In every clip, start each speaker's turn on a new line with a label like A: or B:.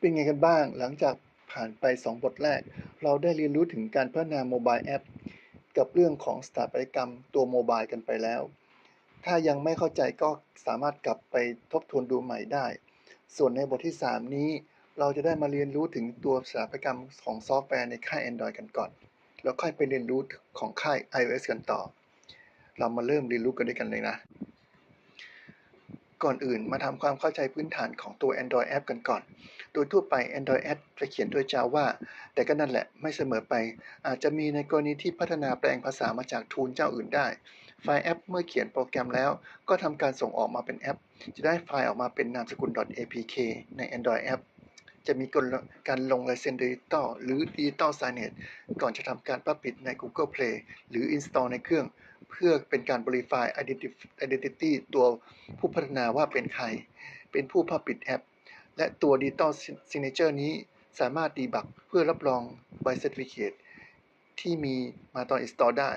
A: เป็นไงกันบ้างหลังจากผ่านไป2บทแรกเราได้เรียนรู้ถึงการพัฒนาโมบายแอปกับเรื่องของสถาปัตยกรรมตัวโมบายกันไปแล้วถ้ายังไม่เข้าใจก็สามารถกลับไปทบทวนดูใหม่ได้ส่วนในบทที่3นี้เราจะได้มาเรียนรู้ถึงตัวสถาปัตยกรรมของซอฟต์แวร์ในค่าย Android กันก่อนแล้วค่อยไปเรียนรู้ของค่าย iOS กันต่อเรามาเริ่มเรียนรู้กันด้วยกันเลยนะก่อนอื่นมาทำความเข้าใจพื้นฐานของตัว Android App กันก่อน โดยทั่วไป Android App จะเขียนด้วย Java แต่ก็นั่นแหละไม่เสมอไป อาจจะมีในกรณีที่พัฒนาแปลงภาษามาจากทูลเจ้าอื่นได้ ไฟล์แอปเมื่อเขียนโปรแกรมแล้วก็ทำการส่งออกมาเป็นแอป จะได้ไฟล์ออกมาเป็นนามสกุล .apk ใน Android App จะมีการลงลายเซ็นดิจิตอลหรือ Digital Signage ก่อนจะทำการ Publish ใน Google Play หรือ Install ในเครื่องเพื่อเป็นการ Verify Identity ตัวผู้พัฒนาว่าเป็นใครเป็นผู้ Publish แอปและตัว Digital Signature นี้สามารถดีบักเพื่อรับรองใบ Certificate ที่มีมาตอน Install ได้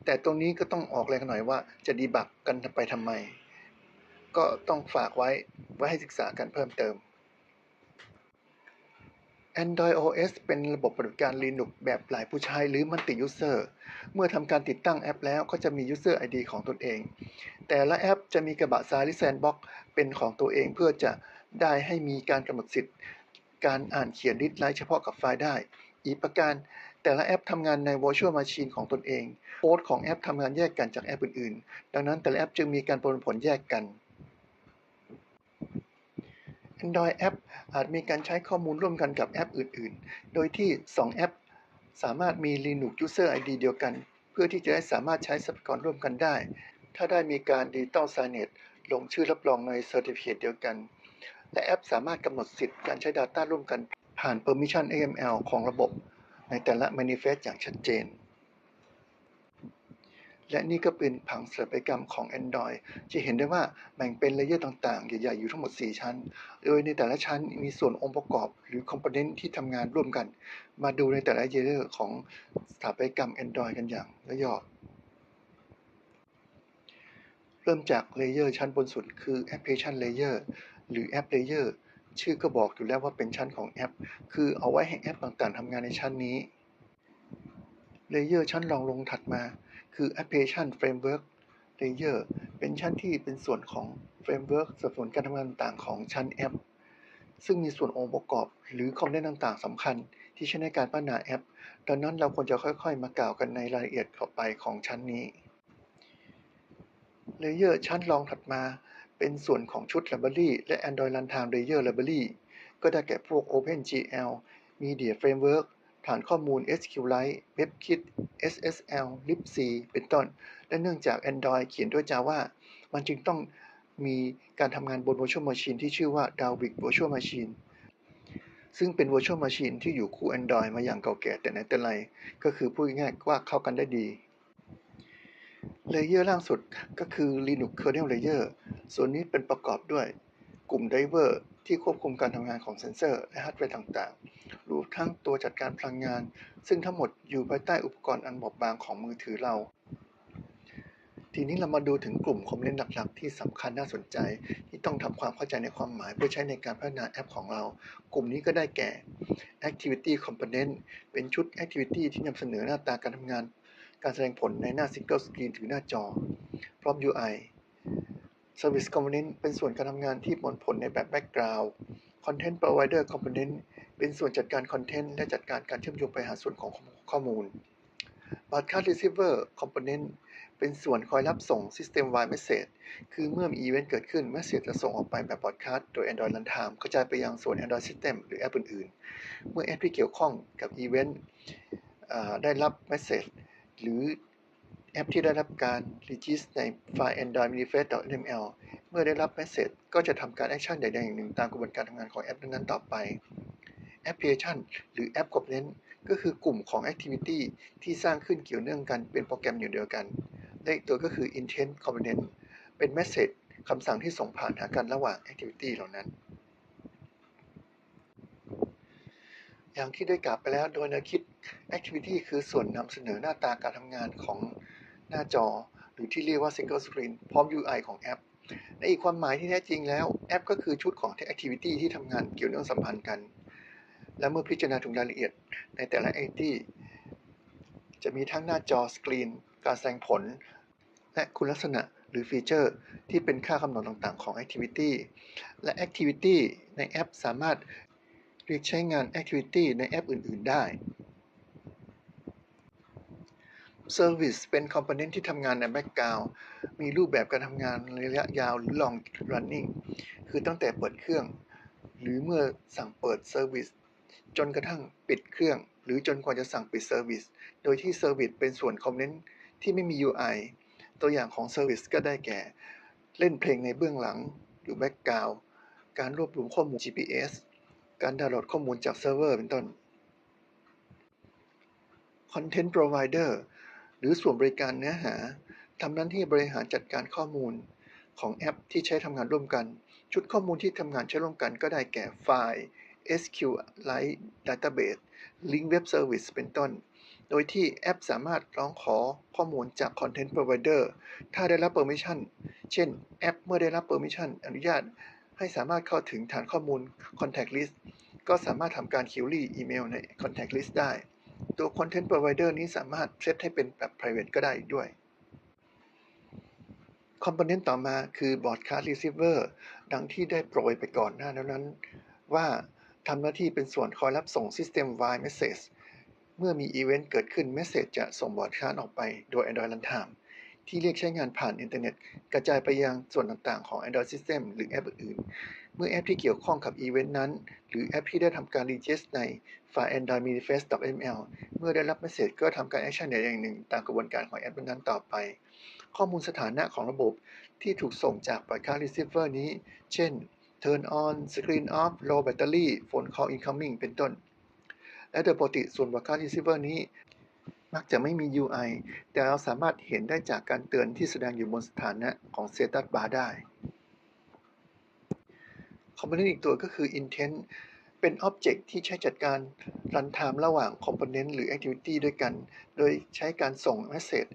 A: แต่ตรงนี้ก็ต้องออกแรงหน่อยว่าจะดีบักกันไปทำไมก็ต้องฝากไว้ให้ศึกษากันเพิ่มเติมAndroid OS เป็นระบบปฏิบัติการ Linux แบบหลายผู้ใช้หรือ Multi-User เมื่อทำการติดตั้งแอปแล้วก็จะมี User ID ของตนเองแต่ละแอปจะมีกระบะทรายหรือ Sandbox เป็นของตัวเองเพื่อจะได้ให้มีการกำหนดสิทธิ์การอ่านเขียน Read Write เฉพาะกับไฟล์ได้อีกประการแต่ละแอปทำงานใน Virtual Machine ของตนเองโค้ดของแอปทำงานแยกกันจากแอปอื่นๆดังนั้นแต่ละแอปจึงมีการประมวลผลแยกกัน Android App อาจมีการใช้ข้อมูลร่วมกันกับแอปอื่นๆ โดยที่2แอปสามารถมี Linux User ID เดียวกันเพื่อที่จะได้สามารถใช้ทรัพยากรร่วมกันได้ถ้าได้มีการ Digital Signage ลงชื่อรับรองใน Certificate เดียวกันและแอปสามารถกำหนดสิทธิ์การใช้ Data ร่วมกันผ่าน Permission XML ของระบบในแต่ละ Manifest อย่างชัดเจนและนี่ก็เป็นผังสถาปัตยกรรมของ Android จะเห็นได้ว่าแบ่งเป็นเลเยอร์ต่างๆใหญ่ๆอยู่ทั้งหมด4ชั้นโดยในแต่ละชั้นมีส่วนองค์ประกอบหรือ Component ที่ทำงานร่วมกันมาดูในแต่ละเลเยอร์ของสถาปัตยกรรม Android กันอย่างย่อเริ่มจากเลเยอร์ชั้นบนสุดคือ Application Layer หรือ App Layer ชื่อก็บอกอยู่แล้วว่าเป็นชั้นของแอปคือเอาไว้ให้แอปต่างๆทำงานในชั้นนี้เลเยอร์ชั้นรองลงถัดมาคือ Application Framework Layer เป็นชั้นที่เป็นส่วนของ Framework สนับสนุนการทำงานต่างๆของชั้นแอปซึ่งมีส่วนองค์ประกอบหรือคอมโพเนนต์ต่างๆสำคัญที่ใช้ในการพัฒนาแอปดังนั้นเราควรจะค่อยๆมากล่าวกันในรายละเอียดต่อไปของชั้นนี้เลเยอร์ชั้นรองถัดมาเป็นส่วนของชุด Library และ Android Runtime Layer Library ก็ได้แก่พวก OpenGL Media Framework ฐานข้อมูล SQLite WebKit SSL libc เป็นต้นและเนื่องจาก Android เขียนด้วย Java มันจึงต้องมีการทำงานบน Virtual Machine ที่ชื่อว่า Dalvik Virtual Machine ซึ่งเป็น Virtual Machine ที่อยู่คู่ Android มาอย่างเก่าแก่แต่ไหนแต่ไรก็คือพูดง่ายๆว่าเข้ากันได้ดีเลเยอร์ล่างสุดก็คือ Linux Kernel Layer ส่วนนี้เป็นประกอบด้วยกลุ่มไดรเวอร์ที่ควบคุมการทำงานของเซนเซอร์และฮาร์ดแวร์ต่างๆรวมทั้งตัวจัดการพลังงานซึ่งทั้งหมดอยู่ภายใต้อุปกรณ์อันบอบบางของมือถือเราทีนี้เรามาดูถึงกลุ่มคอมโพเนนต์หลักๆที่สำคัญน่าสนใจที่ต้องทำความเข้าใจในความหมายเพื่อใช้ในการพัฒนาแอปของเรากลุ่มนี้ก็ได้แก่ Activity Component เป็นชุด Activity ที่นำเสนอหน้าตาการทำงานการแสดงผลในหน้า Single Screen หรือหน้าจอพร้อม UI Service Component เป็นส่วนการทำงานที่ผลในแบบ Background Content Provider Component เป็นส่วนจัดการคอนเทนต์และจัดการการเชื่อมโยงไปหาส่วนของข้อมูล Broadcast Receiver Component เป็นส่วนคอยรับส่ง System-wide Message คือเมื่อมีอีเวนต์เกิดขึ้น Message จะส่งออกไปแบบ Broadcast โดย Android Runtime กระจายไปยังส่วน Android System หรือแอปอื่นๆเมื่อแอปที่เกี่ยวข้องกับอีเวนต์ได้รับ Message หรือแอปที่ได้รับการ Regist ในไฟล์ Android Manifest.html เมื่อได้รับ Message ก็จะทำการแอคชั่นใดๆอย่างหนึ่งตามกระบวนการทำงานของแอปนั้นๆต่อไป Application หรือ App Component ก็คือกลุ่มของ Activity ที่สร้างขึ้นเกี่ยวเนื่องกันเป็นโปรแกรมอย่างเดียวกันและอีกตัวก็คือ Intent Component เป็น Message คำสั่งที่ส่งผ่านหากันระหว่าง Activity เหล่านั้นอย่างที่ได้กล่าวไปแล้วโดยแนวคิด Activity คือส่วนนำเสนอหน้าตาการทำงานของหน้าจอหรือที่เรียกว่า Single Screen พร้อม UI ของแอป ในอีกความหมายที่แท้จริงแล้วแอปก็คือชุดของ Activity ที่ทำงานเกี่ยวเนื่องสัมพันธ์กันและเมื่อพิจารณาถึงรายละเอียดในแต่ละ Activity จะมีทั้งหน้าจอสกรีนการแสดงผลและคุณลักษณะหรือฟีเจอร์ที่เป็นค่ากำหนดต่างๆของ Activity และ Activity ในแอปสามารถเรียกใช้งาน Activity ในแอปอื่นๆได้ Service เป็น Component ที่ทำงานใน Background มีรูปแบบการทำงานระยะยาวหรือ Long Running คือตั้งแต่เปิดเครื่องหรือเมื่อสั่งเปิด Service จนกระทั่งปิดเครื่องหรือจนกว่าจะสั่งปิด Service โดยที่ Service เป็นส่วน Component ที่ไม่มี UI ตัวอย่างของ Service ก็ได้แก่เล่นเพลงในเบื้องหลังหรือ Background การรวบรวมข้อมูล GPS การดาวน์โหลดข้อมูลจากเซิร์ฟเวอร์เป็นต้น Content Provider หรือส่วนบริการเนื้อหาทำหน้าที่บริหารจัดการข้อมูลของแอปที่ใช้ทำงานร่วมกันชุดข้อมูลที่ทำงานใช้ร่วมกันก็ได้แก่ไฟล์ SQLite Database Link Web Service เป็นต้นโดยที่แอปสามารถร้องขอข้อมูลจาก Content Provider ถ้าได้รับ Permission เช่นแอปเมื่อได้รับ Permission อนุญาตให้สามารถเข้าถึงฐานข้อมูล Contact List ก็สามารถทำการ Query อีเมลใน Contact List ได้ตัว Content Provider นี้สามารถเซตให้เป็นแบบ private ก็ได้ด้วย Component ต่อมาคือ Broadcast Receiver ดังที่ได้โปรยไปก่อนหน้านั้นว่าทำหน้าที่เป็นส่วนคอยรับส่ง System-wide Message เมื่อมีอีเวนต์เกิดขึ้น Message จะส่ง Broadcast ออกไปโดย Android Runtime ที่เรียกใช้งานผ่านอินเทอร์เน็ตกระจายไปยังส่วนต่างๆของ Android System หรือแอปอื่นๆเมื่อแอปที่เกี่ยวข้องกับอีเวนต์นั้นหรือแอปที่ได้ทำการ Request ในไฟล์ Android Manifest.ml เมื่อได้รับ Message ก็ทำการ Action อย่างหนึ่งตามกระบวนการของแอปนั้นต่อไปข้อมูลสถานะของระบบที่ถูกส่งจาก Broadcast Receiver นี้เช่น Turn on Screen off Low battery Phone call incoming เป็นต้นและโดยปกติส่วน Broadcast Receiver นี้มักจะไม่มี UI แต่เราสามารถเห็นได้จากการเตือนที่แสดงอยู่บนสถานะของ Status Bar ได้ Component อีกตัวก็คือ Intent เป็น Object ที่ใช้จัดการ Runtime ระหว่าง Component หรือ Activity ด้วยกันโดยใช้การส่ง Message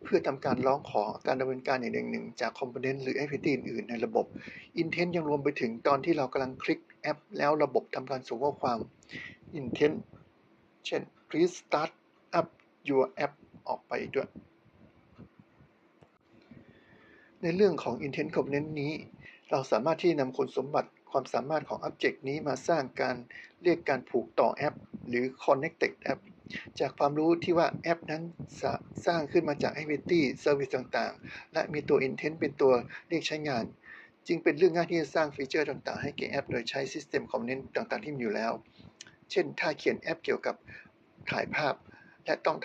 A: เพื่อทำการร้องขอการดำเนินการอย่างหนึ่งจาก Component หรือ Activity อื่นๆในระบบ Intent ยังรวมไปถึงตอนที่เรากำลังคลิกแอปแล้วระบบทำการส่งข้อความ Intent เช่น Please start up your app ออกไปด้วยในเรื่องของ Intent Component นี้เราสามารถที่นำคุณสมบัติความสามารถของ Object นี้มาสร้างการเรียกการผูกต่อแอปหรือ Connected App จากความรู้ที่ว่าแอปนั้นสร้างขึ้นมาจาก Activity Service ต่างๆและมีตัว Intent เป็นตัวเรียกใช้งานจึงเป็นเรื่องง่ายที่จะสร้างฟีเจอร์ต่างๆให้แก่แอปโดยใช้ System Component ต่างๆที่มีอยู่แล้วเช่นถ้าเขียนแอปเกี่ยวกับถ่ายภาพและต้อ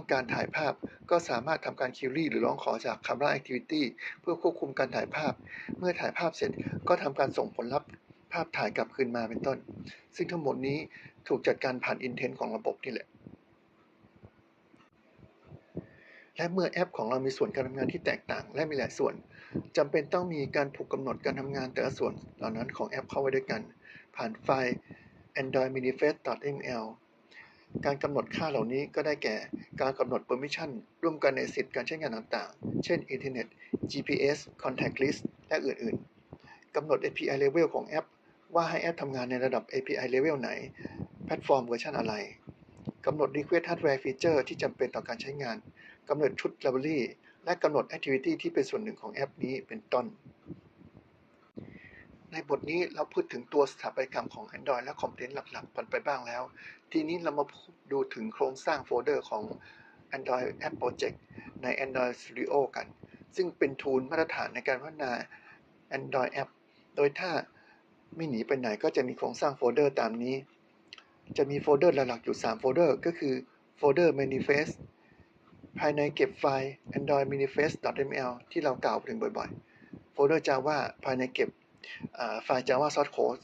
A: งการถ่ายภาพก็สามารถทำการ query หรือร้องขอจาก Camera Activity เพื่อควบคุมการถ่ายภาพเมื่อถ่ายภาพเสร็จก็ทำการส่งผลลัพธ์ภาพถ่ายกลับคืนมาเป็นต้นซึ่งทั้งหมดนี้ถูกจัดการผ่าน Intent ของระบบนี่แหละและเมื่อแอปของเรามีส่วนการทำงานที่แตกต่างและมีหลายส่วนจำเป็นต้องมีการผูกกำหนดการทำงานแต่ละส่วนเหล่านั้นของแอปเข้าไว้ด้วยกันผ่านไฟล์ Android Manifest.ml การกำหนดค่าเหล่านี้ก็ได้แก่การกำหนด Permission ร่วมกันในสิทธิการใช้งานต่างๆเช่น Internet GPS Contact List และอื่นๆกำหนด API Level ของแอปว่าให้แอปทำงานในระดับ API Level ไหนแพลตฟอร์มเวอร์ชันอะไรกำหนด Request Hardware Feature ที่จำเป็นต่อการใช้งานกำหนดชุด Library และกำหนด Activity ที่เป็นส่วนหนึ่งของแอปนี้เป็นต้นในบทนี้เราพูดถึงตัวสถาปัตยกรรมของ Android และ Component หลักๆกันไปบ้างแล้วทีนี้เรามาดูถึงโครงสร้างโฟลเดอร์ของ Android App Project ใน Android Studio กันซึ่งเป็น tool มาตรฐานในการพัฒนา Android App โดยถ้าไม่หนีไปไหนก็จะมีโครงสร้างโฟลเดอร์ตามนี้จะมีโฟลเดอร์หลักๆอยู่3โฟลเดอร์ก็คือโฟลเดอร์ Manifest ภายในเก็บไฟล์ Android Manifest.ml ที่เรากล่าวถึงบ่อยๆโฟลเดอร์ Java ภายในเก็บไฟล์ Java Source Code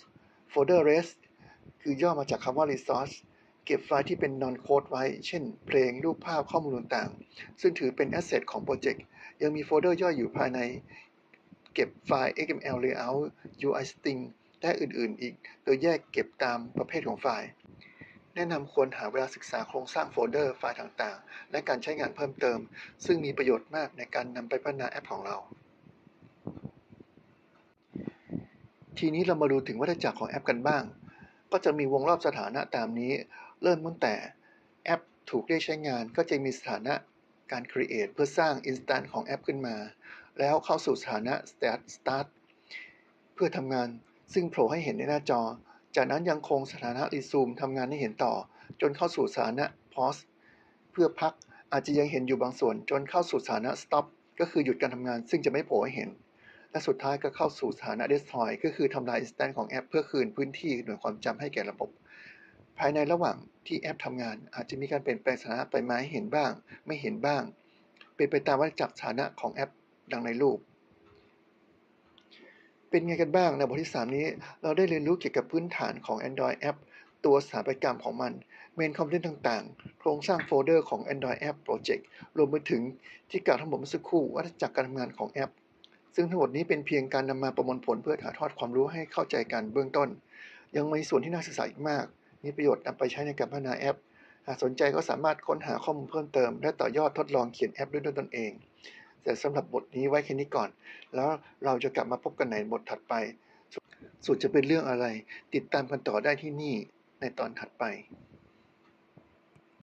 A: โฟลเดอร์ REST คือย่อมาจากคำว่า Resource เก็บไฟล์ที่เป็น non code ไว้เช่นเพลงรูปภาพข้อมูลต่างๆซึ่งถือเป็น asset ของโปรเจกต์ยังมีโฟลเดอร์ย่อยอยู่ภายในเก็บไฟล์ XML layout UI string และอื่นๆอีกโดยแยกเก็บตามประเภทของไฟล์แนะนำควรหาเวลาศึกษาโครงสร้างโฟลเดอร์ไฟล์ต่างๆและการใช้งานเพิ่มเติมซึ่งมีประโยชน์มากในการนำไปพัฒนาแอปของเรา ทีนี้เรามาดูถึงวัฏจักรของแอปกันบ้างก็จะมีวงรอบสถานะตามนี้เริ่มตั้งแต่แอปถูกเรียกใช้งานก็จะมีสถานะการ create เพื่อสร้าง instance ของแอปขึ้นมาแล้วเข้าสู่สถานะ start เพื่อทำงานซึ่งโผล่ให้เห็นในหน้าจอจากนั้นยังคงสถานะ resume ทำงานให้เห็นต่อจนเข้าสู่สถานะ pause เพื่อพักอาจจะยังเห็นอยู่บางส่วนจนเข้าสู่สถานะ stop ก็คือหยุดการทำงานซึ่งจะไม่โผล่ให้เห็นและสุดท้ายก็เข้าสู่สถานะ destroy ก็คือทำลาย instance ของแอปเพื่อคืนพื้นที่หน่วยความจำให้แก่ระบบภายในระหว่างที่แอปทำงานอาจจะมีการเปลี่ยนแปลงสถานะไปมาให้เห็นบ้างไม่เห็นบ้างเป็นไปตามวัฏจักรสถานะของแอปดังในรูปเป็นไงกันบ้างในบทที่ 3 นี้เราได้เรียนรู้เกี่ยวกับพื้นฐานของ Android App ตัวสถาปัตยกรรมของมันเมนคอมโพเนนต์ต่างๆโครงสร้างโฟลเดอร์ของ Android App Project รวมไปถึงที่กล่าวทั้งหมดเมื่อสักครู่วัฏจักรการทำงานของแอปซึ่งทั้งหมดนี้เป็นเพียงการนำมาประมวลผลเพื่อถ่ายทอดความรู้ให้เข้าใจกันเบื้องต้นยังมีส่วนที่น่าศึกษาอีกมากมีประโยชน์นำไปใช้ในการพัฒนาแอปหากสนใจก็สามารถค้นหาข้อมูลเพิ่มเติมและต่อยอดทดลองเขียนแอปด้วยตนเองแต่สำหรับบทนี้ไว้แค่นี้ก่อนแล้วเราจะกลับมาพบกันในบทถัดไปส่วนจะเป็นเรื่องอะไรติดตามกันต่อได้ที่นี่ในตอนถัดไป